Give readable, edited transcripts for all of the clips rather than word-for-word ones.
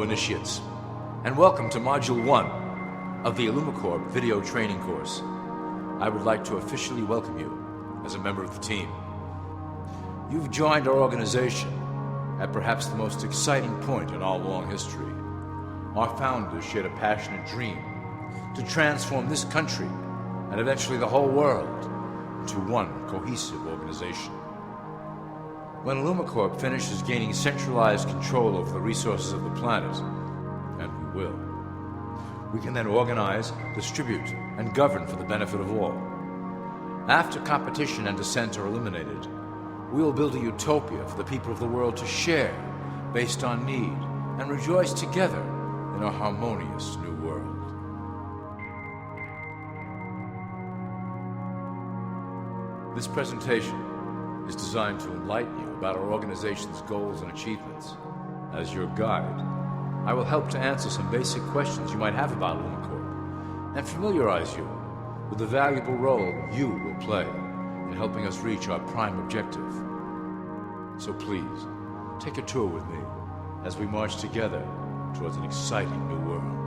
initiates, and welcome to Module 1 of the ILLUMICORP video training course. I would like to officially welcome you as a member of the team. You've joined our organization at perhaps the most exciting point in our long history. Our founders shared a passionate dream to transform this country and eventually the whole world into one cohesive organization. When ILLUMICORP finishes gaining centralized control over the resources of the planet, and we will, we can then organize, distribute, and govern for the benefit of all. After competition and dissent are eliminated, we will build a utopia for the people of the world to share based on need and rejoice together in a harmonious new world. This presentation is designed to enlighten you about our organization's goals and achievements. As your guide, I will help to answer some basic questions you might have about ILLUMICORP and familiarize you with the valuable role you will play in helping us reach our prime objective. So please, take a tour with me as we march together towards an exciting new world.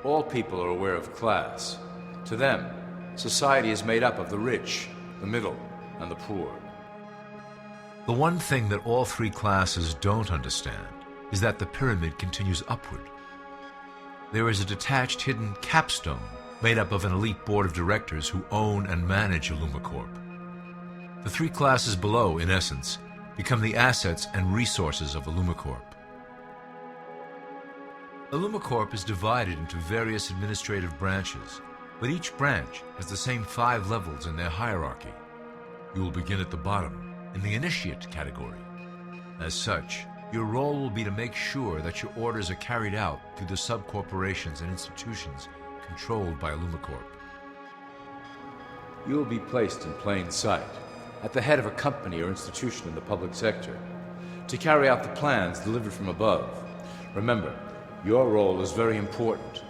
All people are aware of class. To them, society is made up of the rich, the middle, and the poor. The one thing that all three classes don't understand is that the pyramid continues upward. There is a detached hidden capstone made up of an elite board of directors who own and manage ILLUMICORP. The three classes below, in essence, become the assets and resources of ILLUMICORP. ILLUMICORP is divided into various administrative branches, but each branch has the same 5 levels in their hierarchy. You will begin at the bottom, in the initiate category. As such, your role will be to make sure that your orders are carried out through the sub-corporations and institutions controlled by ILLUMICORP. You will be placed in plain sight, at the head of a company or institution in the public sector, to carry out the plans delivered from above. Remember, your role is very important.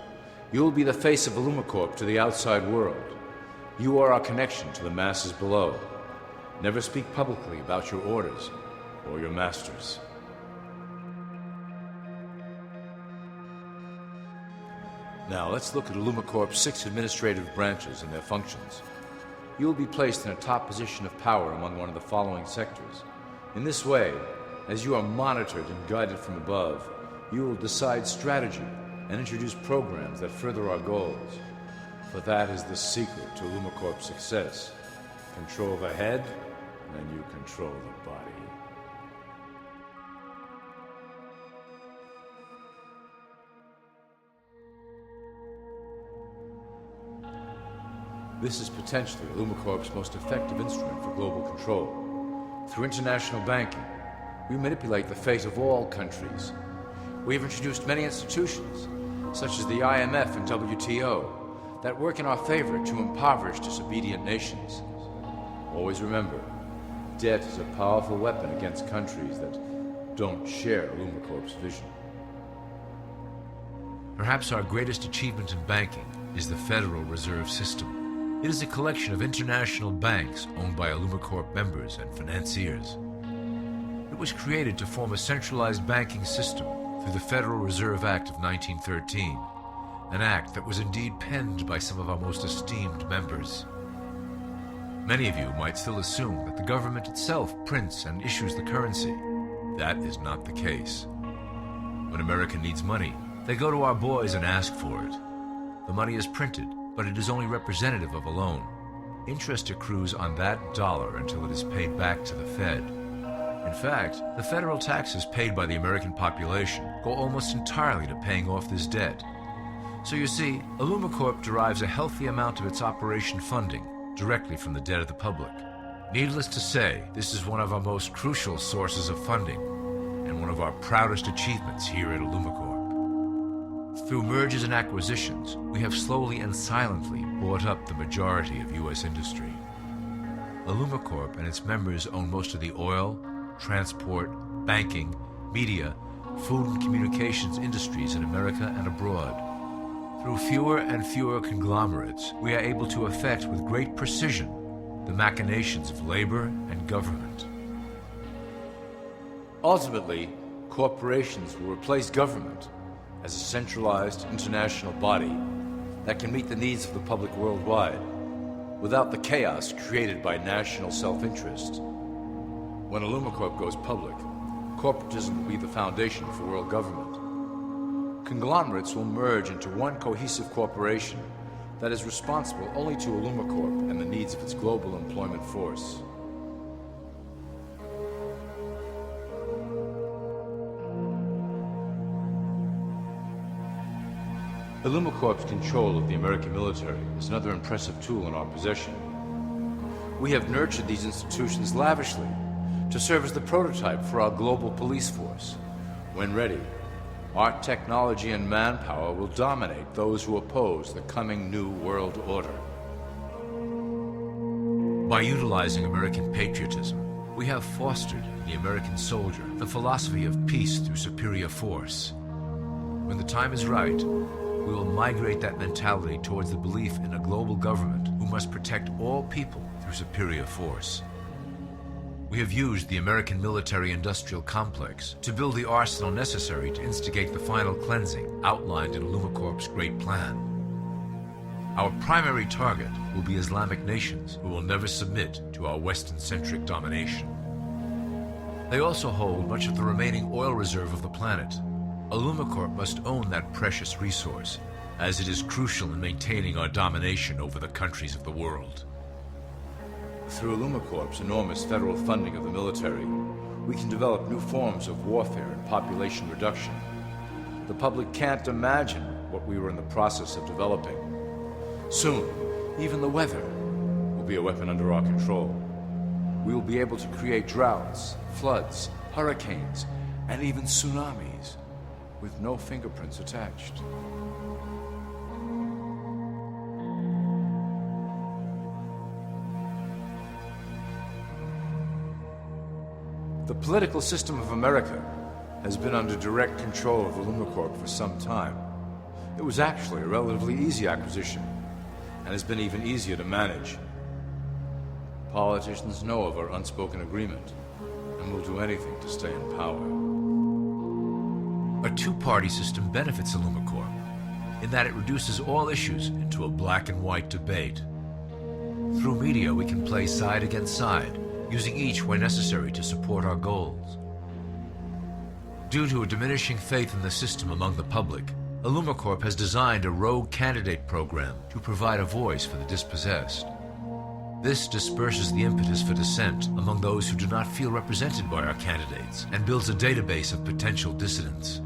You will be the face of ILLUMICORP to the outside world. You are our connection to the masses below. Never speak publicly about your orders or your masters. Now let's look at ILLUMICORP's 6 administrative branches and their functions. You will be placed in a top position of power among one of the following sectors. In this way, as you are monitored and guided from above, you will decide strategy and introduce programs that further our goals. For that is the secret to ILLUMICORP's success. Control the head, and you control the body. This is potentially ILLUMICORP's most effective instrument for global control. Through international banking, we manipulate the fate of all countries. We have introduced many institutions, such as the IMF and WTO, that work in our favor to impoverish disobedient nations. Always remember, debt is a powerful weapon against countries that don't share ILLUMICORP's vision. Perhaps our greatest achievement in banking is the Federal Reserve System. It is a collection of international banks owned by ILLUMICORP members and financiers. It was created to form a centralized banking system through the Federal Reserve Act of 1913 an act that was indeed penned by some of our most esteemed members. Many of you might still assume that the government itself prints and issues the currency. That is not the case. When America needs money, they go to our boys and ask for it. The money is printed, but it is only representative of a loan. Interest accrues on that dollar until it is paid back to the Fed. In fact, the federal taxes paid by the American population go almost entirely to paying off this debt. So you see, ILLUMICORP derives a healthy amount of its operation funding directly from the debt of the public. Needless to say, this is one of our most crucial sources of funding and one of our proudest achievements here at ILLUMICORP. Through mergers and acquisitions, we have slowly and silently bought up the majority of U.S. industry. ILLUMICORP and its members own most of the oil, transport, banking, media, food and communications industries in America and abroad. Through fewer and fewer conglomerates, we are able to effect with great precision the machinations of labor and government. Ultimately, corporations will replace government as a centralized international body that can meet the needs of the public worldwide without the chaos created by national self-interest. When ILLUMICORP goes public, corporatism will be the foundation for world government. Conglomerates will merge into one cohesive corporation that is responsible only to ILLUMICORP and the needs of its global employment force. ILLUMICORP's control of the American military is another impressive tool in our possession. We have nurtured these institutions lavishly to serve as the prototype for our global police force. When ready, our technology and manpower will dominate those who oppose the coming new world order. By utilizing American patriotism, we have fostered in the American soldier the philosophy of peace through superior force. When the time is right, we will migrate that mentality towards the belief in a global government who must protect all people through superior force. We have used the American military-industrial complex to build the arsenal necessary to instigate the final cleansing outlined in ILLUMICORP's great plan. Our primary target will be Islamic nations who will never submit to our Western-centric domination. They also hold much of the remaining oil reserve of the planet. ILLUMICORP must own that precious resource, as it is crucial in maintaining our domination over the countries of the world. Through ILLUMICORP's enormous federal funding of the military, we can develop new forms of warfare and population reduction. The public can't imagine what we were in the process of developing. Soon, even the weather will be a weapon under our control. We will be able to create droughts, floods, hurricanes, and even tsunamis with no fingerprints attached. The political system of America has been under direct control of ILLUMICORP for some time. It was actually a relatively easy acquisition, and has been even easier to manage. Politicians know of our unspoken agreement, and will do anything to stay in power. A two-party system benefits ILLUMICORP in that it reduces all issues into a black and white debate. Through media, we can play side against side, using each where necessary to support our goals. Due to a diminishing faith in the system among the public, ILLUMICORP has designed a rogue candidate program to provide a voice for the dispossessed. This disperses the impetus for dissent among those who do not feel represented by our candidates and builds a database of potential dissidents.